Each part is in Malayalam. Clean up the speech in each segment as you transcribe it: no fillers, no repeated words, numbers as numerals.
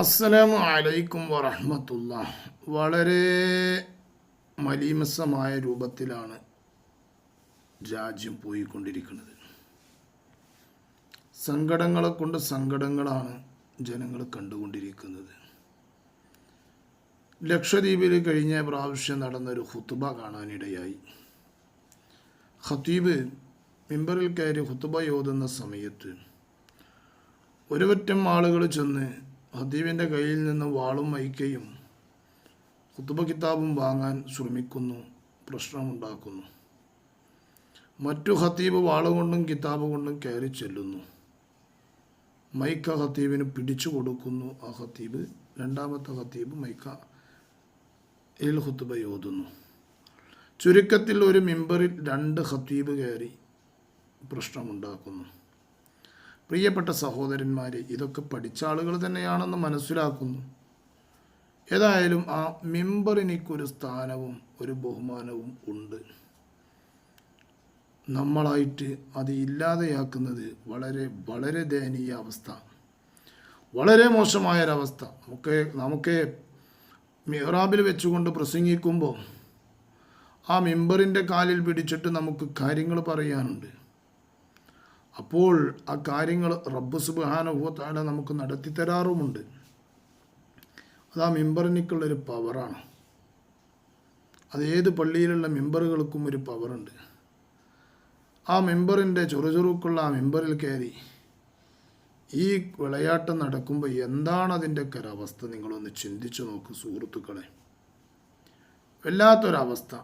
അസ്സലാമു അലൈക്കും വറഹ്മത്തുള്ളാഹ്. വളരെ മലീമസമായ രൂപത്തിലാണ് രാജ്യം പോയിക്കൊണ്ടിരിക്കുന്നത്. സങ്കടങ്ങളെ കൊണ്ട് സങ്കടങ്ങളാണ് ജനങ്ങൾ കണ്ടുകൊണ്ടിരിക്കുന്നത്. ലക്ഷദ്വീപിൽ കഴിഞ്ഞ പ്രാവശ്യം നടന്നൊരു ഖുത്ബ കാണാനിടയായി. ഖതീബ് മിമ്പറിൽ കയറി ഖുത്ബ ഓതുന്ന സമയത്ത് ഒരുപറ്റം ആളുകൾ ചെന്ന് ഖതീബിൻ്റെ കയ്യിൽ നിന്ന് വാളും വയ്ക്കുകയും ഖുത്ബ കിതാബും വാങ്ങാൻ ശ്രമിക്കുന്നു, പ്രശ്നമുണ്ടാക്കുന്നു. മറ്റു ഖതീബ് വാളുകൊണ്ടും കിതാബ് കൊണ്ടും കയറി ചെല്ലുന്നു. മൈക്ക ഖതീബിന് പിടിച്ചു കൊടുക്കുന്നു. ആ ഖതീബ്, രണ്ടാമത്തെ ഖതീബ് മൈക്ക ഖുത്ബ ഓതുന്നു. ചുരുക്കത്തിൽ ഒരു മിമ്പറിൽ രണ്ട് ഖതീബ് കയറി പ്രശ്നമുണ്ടാക്കുന്നു. പ്രിയപ്പെട്ട സഹോദരന്മാരെ, ഇതൊക്കെ പഠിച്ച ആളുകൾ തന്നെയാണെന്ന് മനസ്സിലാക്കുന്നു. ഏതായാലും ആ മിമ്പറിനൊരു സ്ഥാനവും ഒരു ബഹുമാനവും ഉണ്ട്. നമ്മളായിട്ട് അത് ഇല്ലാതെയാക്കുന്നത് വളരെ വളരെ ദയനീയ അവസ്ഥ, വളരെ മോശമായൊരവസ്ഥ. നമുക്ക് മിഹ്റാബിൽ വെച്ചുകൊണ്ട് പ്രസംഗിക്കുമ്പോൾ ആ മിമ്പറിൻ്റെ കാലിൽ പിടിച്ചിട്ട് നമുക്ക് കാര്യങ്ങൾ പറയാനുണ്ട്. അപ്പോൾ ആ കാര്യങ്ങൾ റബ്ബ് സുബ്ഹാനഹു വ തആല നമുക്ക് നടത്തി തരാറുമുണ്ട്. അത് ആ മിമ്പറിനൊക്കെയുള്ളൊരു പവറാണ്. അത് ഏത് പള്ളിയിലുള്ള മിമ്പറുകൾക്കും ഒരു പവറുണ്ട്. ആ മിമ്പറിൻ്റെ ചുറുചുറുക്കുള്ള ആ മിമ്പറിൽ കയറി ഈ വിളയാട്ടം നടക്കുമ്പോൾ എന്താണ് അതിൻ്റെയൊക്കെ ഒരവസ്ഥ, നിങ്ങളൊന്ന് ചിന്തിച്ചു നോക്കൂ സുഹൃത്തുക്കളെ. വല്ലാത്തൊരവസ്ഥ.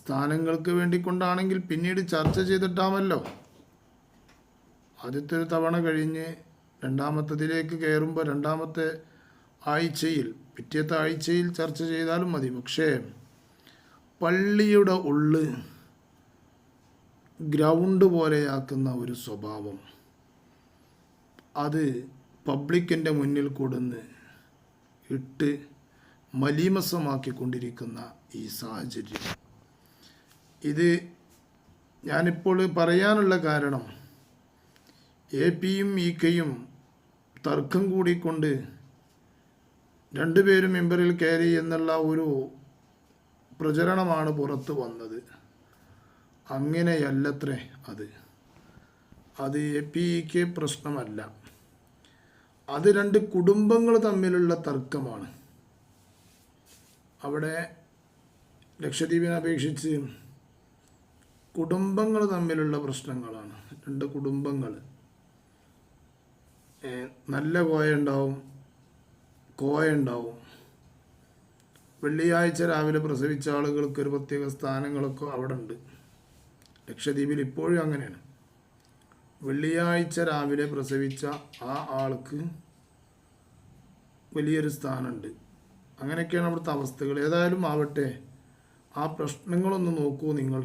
സ്ഥാനങ്ങൾക്ക് വേണ്ടിക്കൊണ്ടാണെങ്കിൽ പിന്നീട് ചർച്ച ചെയ്തിട്ടാമല്ലോ. ആദ്യത്തെ തവണ കഴിഞ്ഞ് രണ്ടാമത്തതിലേക്ക് കയറുമ്പോൾ രണ്ടാമത്തെ ആഴ്ചയിൽ, പിറ്റേത്തെ ആഴ്ചയിൽ ചർച്ച ചെയ്താലും മതി. പക്ഷേ പള്ളിയുടെ ഉള്ള് ഗ്രൗണ്ട് പോലെയാക്കുന്ന ഒരു സ്വഭാവം, അത് പബ്ലിക്കിൻ്റെ മുന്നിൽ കൊടുന്ന് ഇട്ട് മലീമസമാക്കിക്കൊണ്ടിരിക്കുന്ന ഈ സാഹചര്യം, ഇത് ഞാനിപ്പോൾ പറയാനുള്ള കാരണം, എപിയും ഇകെയും തർക്കം കൂടിക്കൊണ്ട് രണ്ടുപേരും മെമ്പറിൽ കയറി എന്നുള്ള ഒരു പ്രചരണമാണ് പുറത്തു വന്നത്. അങ്ങനെയല്ലത്രേ. അത് എപിക്ക് പ്രശ്നമല്ല. അത് രണ്ട് കുടുംബങ്ങൾ തമ്മിലുള്ള തർക്കമാണ്. അവിടെ ലക്ഷദ്വീപിനെ അപേക്ഷിച്ച് കുടുംബങ്ങൾ തമ്മിലുള്ള പ്രശ്നങ്ങളാണ്. രണ്ട് കുടുംബങ്ങൾ, നല്ല കോയുണ്ടാവും, വെള്ളിയാഴ്ച രാവിലെ പ്രസവിച്ച ആളുകൾക്ക് ഒരു പ്രത്യേക സ്ഥാനങ്ങളൊക്കെ അവിടെ ഉണ്ട്. ലക്ഷദ്വീപിൽ ഇപ്പോഴും അങ്ങനെയാണ്. വെള്ളിയാഴ്ച രാവിലെ പ്രസവിച്ച ആ ആൾക്ക് വലിയൊരു സ്ഥാനമുണ്ട്. അങ്ങനെയൊക്കെയാണ് അവിടുത്തെ അവസ്ഥകൾ. ഏതായാലും ആവട്ടെ, ആ പ്രശ്നങ്ങളൊന്ന് നോക്കൂ നിങ്ങൾ.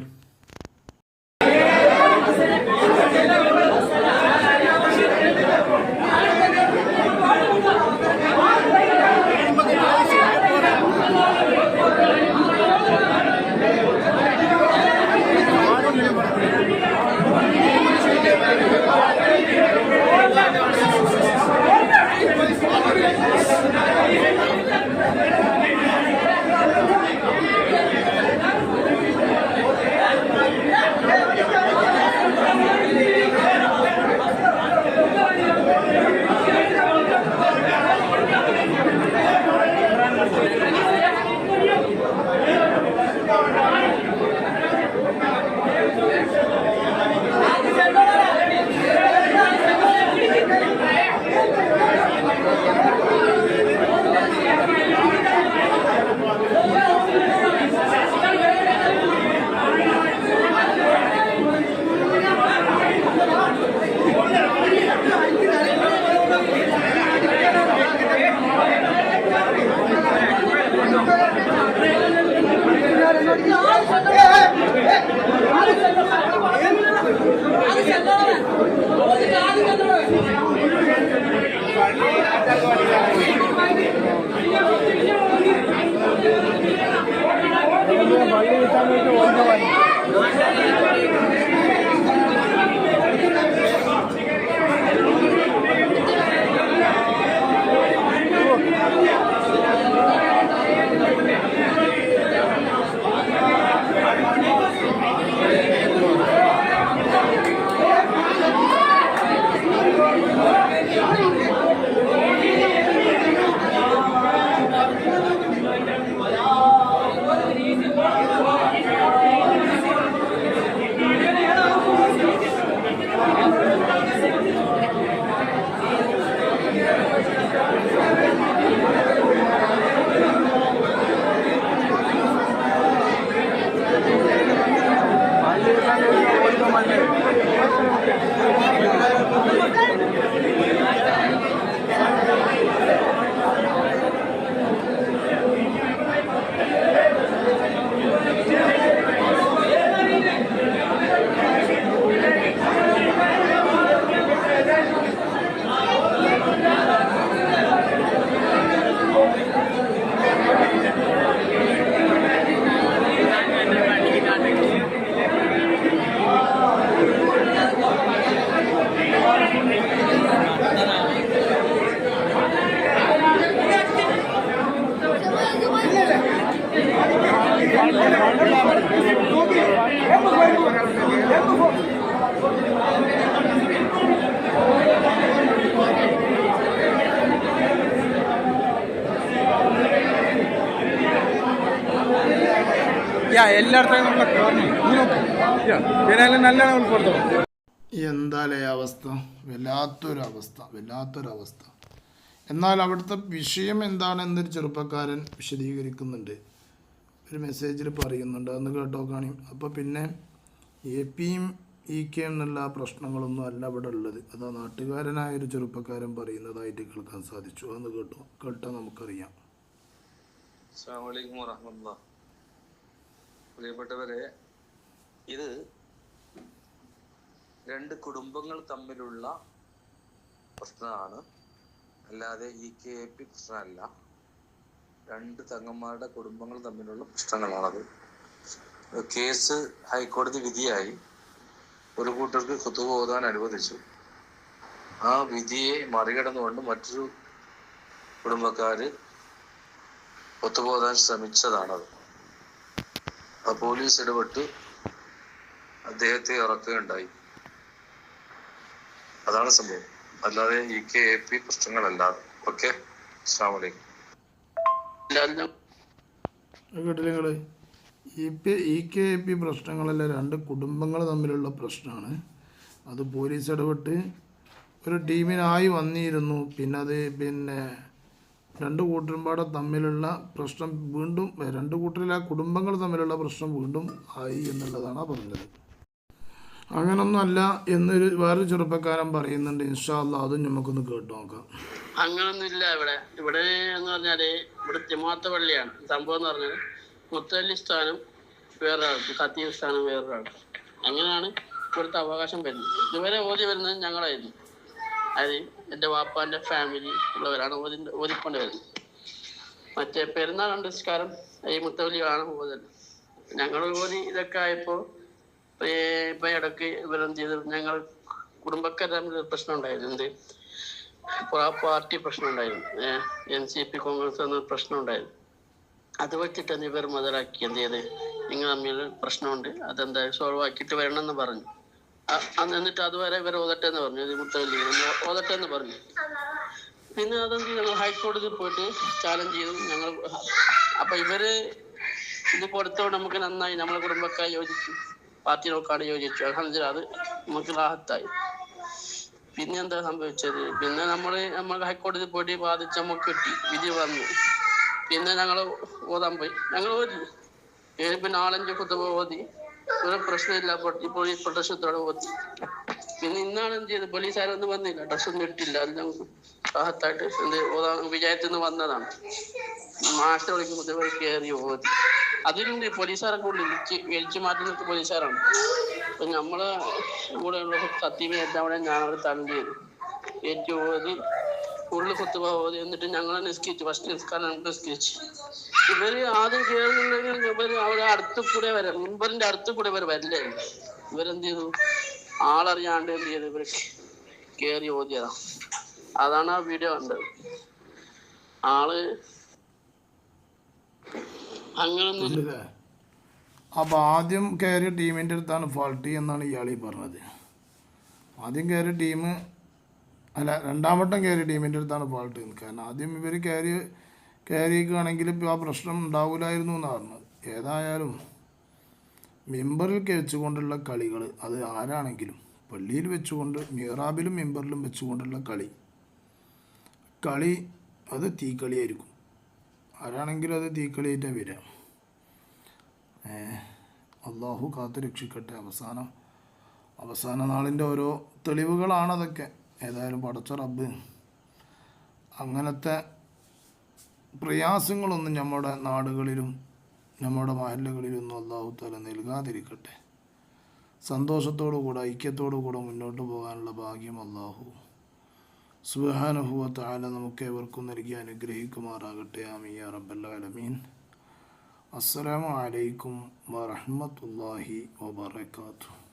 എന്താലേ അവസ്ഥ, വല്ലാത്തൊരവസ്ഥ. എന്നാൽ അവിടുത്തെ വിഷയം എന്താണെന്നൊരു ചെറുപ്പക്കാരൻ വിശദീകരിക്കുന്നുണ്ട്, ഒരു മെസ്സേജിൽ പറയുന്നുണ്ട്, അതൊന്ന് കേട്ടോ കാണി. അപ്പോൾ പിന്നെ എപിയും ഇ.കെ എന്നുള്ള പ്രശ്നങ്ങളൊന്നും അല്ല ഇവിടെ ഉള്ളത്, അതാ നാട്ടുകാരനായൊരു ചെറുപ്പക്കാരൻ പറയുന്നതായിട്ട് കേൾക്കാൻ സാധിച്ചു. അതൊന്ന് കേട്ടാൽ നമുക്കറിയാം. അസ്സലാമു അലൈക്കും വറഹ്മത്തുള്ളാഹി. പ്രിയപ്പെട്ടവരെ, ഇത് രണ്ട് കുടുംബങ്ങൾ തമ്മിലുള്ള പ്രശ്നമാണ്, അല്ലാതെ EKAP പ്രശ്നമല്ല. രണ്ട് തങ്ങന്മാരുടെ കുടുംബങ്ങൾ തമ്മിലുള്ള പ്രശ്നങ്ങളാണത്. കേസ് ഹൈക്കോടതി വിധിയായി, ഒരു കൂട്ടർക്ക് ഖുതുബ ഓതാൻ അനുവദിച്ചു. ആ വിധിയെ മറികടന്നുകൊണ്ട് മറ്റൊരു കുടുംബക്കാര് ഖുതുബ ഓതാൻ ശ്രമിച്ചതാണത്. ആ പോലീസ് ഇടപെട്ട് അദ്ദേഹത്തെ ഇറക്കുകയുണ്ടായി. അതാണ് സംഭവം, അല്ലാതെ EKAP പ്രശ്നങ്ങളല്ലാതെ. ഓക്കെ, അസ്സലാമു അലൈക്കും. കേട്ടില്ല നിങ്ങൾ? EKAP പ്രശ്നങ്ങളല്ല, രണ്ട് കുടുംബങ്ങൾ തമ്മിലുള്ള പ്രശ്നമാണ്. അത് പോലീസ് ഇടപെട്ട് ഒരു ടീമിനായി വന്നിരുന്നു. പിന്നെ രണ്ട് കൂട്ടരുമ്പാടെ തമ്മിലുള്ള പ്രശ്നം വീണ്ടും, രണ്ട് കൂട്ടരിലെ കുടുംബങ്ങൾ തമ്മിലുള്ള പ്രശ്നം വീണ്ടും ആയി എന്നുള്ളതാണ് പറഞ്ഞത്. അങ്ങനൊന്നും അല്ല എന്നൊരു വേറൊരു ചെറുപ്പക്കാരൻ പറയുന്നുണ്ട്. ഇൻഷാ അല്ലാഹ് അതും നമുക്കൊന്ന് കേട്ടു നോക്കാം. അങ്ങനൊന്നും ഇല്ല ഇവിടെ എന്ന് പറഞ്ഞാല് ഇവിടെ ജമാഅത്ത് പള്ളിയാണ്. സംഭവം എന്ന് പറഞ്ഞാൽ മുത്തല്ലി സ്ഥാനം വേറൊരാൾക്ക്, ഖത്തീബ് സ്ഥാനം വേറൊരാൾക്ക്, അങ്ങനെയാണ് ഇവിടുത്തെ അവകാശം വരുന്നത്. ഇതുവരെ ഓതി വരുന്നത് ഞങ്ങളായിരുന്നു. അത് എൻ്റെ വാപ്പാൻ്റെ ഫാമിലി ഉള്ളവരാണ് ഓതിക്കൊണ്ട് വരുന്നത്. മറ്റേ പെരുന്നാൾ നമസ്കാരം ഈ മുത്തവലിയാണ് ഓതൽ. ഞങ്ങൾ ഓതി ഇതൊക്കെ ആയപ്പോൾ ഇപ്പം ഇടയ്ക്ക് ഇവരെന്ത് ചെയ്ത്, ഞങ്ങൾ കുടുംബക്കാർ തമ്മിൽ പ്രശ്നം ഉണ്ടായിരുന്നു. എന്ത് പാർട്ടി പ്രശ്നം ഉണ്ടായിരുന്നു, NCP കോൺഗ്രസ് എന്ന പ്രശ്നം ഉണ്ടായിരുന്നു. അത് വെച്ചിട്ട് ഇവർ മുതലാക്കി എന്ത് ചെയ്ത്, നിങ്ങൾ തമ്മിൽ പ്രശ്നമുണ്ട്, അതെന്താ സോൾവ് ആക്കിയിട്ട് വരണം എന്ന് പറഞ്ഞു. എന്നിട്ട് അതുവരെ ഇവർ ഓതട്ടെ എന്ന് പറഞ്ഞു, ഇത് മുത്തവല്ലി ഓതട്ടെ എന്ന് പറഞ്ഞു. പിന്നെ അതെന്ത് ഞങ്ങൾ ഹൈക്കോടതിയിൽ പോയിട്ട് ചാലഞ്ച് ചെയ്തു. ഞങ്ങൾ അപ്പം ഇവര് ഇത് കൊടുത്തോണ്ട് നമുക്ക് നന്നായി, നമ്മളെ കുടുംബക്കാർ യോജിച്ചു, പാർട്ടി നോക്കാട് യോജിച്ചു. അൽഹംദുലില്ലാഹ് അത് നമുക്ക് റാഹത്തായി. പിന്നെ എന്താ സംഭവിച്ചത്, പിന്നെ നമ്മൾ ഹൈക്കോടതി പോയിട്ട് വാദിച്ച് നമുക്ക് കിട്ടി, വിധി വന്നു. പിന്നെ ഞങ്ങൾ ഓതാൻ പോയി, ഞങ്ങൾ ഓതി. പിന്നെ 4-5 ഖുതുബ ഓതി, ഒരു പ്രശ്നമില്ല, പോലീസ് പ്രൊട്ടക്ഷത്തോടെ ഓതി. പിന്നെ ഇന്നാണ് എന്ത് ചെയ്ത്, പോലീസുകാരൊന്നും വന്നില്ല, ഡ്രസ്സൊന്നും ഇട്ടില്ല, എല്ലാം റാഹത്തായിട്ട് എന്ത് ഓതാൻ വിചാരത്തിൽ നിന്ന് വന്നതാണ്. മാസ്റ്റർ വിളിക്കുമ്പോൾ കയറി ഓതി. അതിലുണ്ട് പോലീസുകാരൊക്കെ ഉള്ളിൽ വലിച്ചു മാറ്റുന്ന പോലീസുകാരാണ്. അപ്പൊ നമ്മളെ കൂടെ ഉള്ള ഖത്തീബിനെ എല്ലാം ഞങ്ങൾ തള്ളി ചെയ്തു, ഏറ്റു ഓതി, ഫുള്ള് ഖുതുബ ഓതി. എന്നിട്ട് ഞങ്ങൾ നിസ്കരിച്ചു, ഫസ്റ്റ് നിസ്കാരം നിസ്കരിച്ചു. ഇവര് ആദ്യം കയറുന്നുണ്ടെങ്കിൽ ഇവര് അവിടെ അടുത്ത് കൂടെ വരാം, മുമ്പറിന്റെ അടുത്ത് കൂടെ ഇവർ വരില്ലേ. ഇവരെന്ത് ചെയ്തു, ആളറിയാണ്ട് എന്ത് ചെയ്തു, ഇവര് കയറി ഓതിയതാ. അതാണ് ആ വീഡിയോ കണ്ടത്. ആള് അങ്ങനൊന്നും. അപ്പോൾ ആദ്യം കയറിയ ടീമിൻ്റെ അടുത്താണ് ഫാൾട്ടി എന്നാണ് ഇയാളീ പറഞ്ഞത്. ആദ്യം കയറിയ ടീം അല്ല, രണ്ടാമട്ടം കയറിയ ടീമിൻ്റെ അടുത്താണ് ഫാൾട്ട്. കാരണം ആദ്യം ഇവർ കയറിയിരിക്കുകയാണെങ്കിൽ ഇപ്പോൾ ആ പ്രശ്നം ഉണ്ടാവില്ലായിരുന്നു എന്നാണ് പറഞ്ഞത്. ഏതായാലും മെമ്പറിൽ വെച്ചുകൊണ്ടുള്ള കളികൾ, അത് ആരാണെങ്കിലും പള്ളിയിൽ വെച്ചുകൊണ്ട് മിഹ്റാബിലും മെമ്പറിലും വെച്ചുകൊണ്ടുള്ള കളി അത് തീക്കളിയായിരിക്കും. ആരാണെങ്കിലും അത് തീക്കളിയായിട്ടാണ് വരിക. അള്ളാഹു കാത്തു രക്ഷിക്കട്ടെ. അവസാന നാളിൻ്റെ ഓരോ തെളിവുകളാണതൊക്കെ. ഏതായാലും പടച്ച റബ്ബ് അങ്ങനത്തെ പ്രയാസങ്ങളൊന്നും നമ്മുടെ നാടുകളിലും നമ്മുടെ മഹല്ലുകളിലൊന്നും അള്ളാഹു തആല നൽകാതിരിക്കട്ടെ. സന്തോഷത്തോടു കൂടെ ഐക്യത്തോടു കൂടെ മുന്നോട്ട് പോകാനുള്ള ഭാഗ്യം അള്ളാഹു സുബ്ഹാനഹു വ തആല നമുക്ക് ഏവർക്കും നൽകി അനുഗ്രഹിക്കുമാറാകട്ടെ. ആമീൻ യാ റബ്ബൽ ആലമീൻ. അസ്സലാമു അലൈക്കും വറഹ്മത്തുള്ളാഹി വബറകാതുഹു.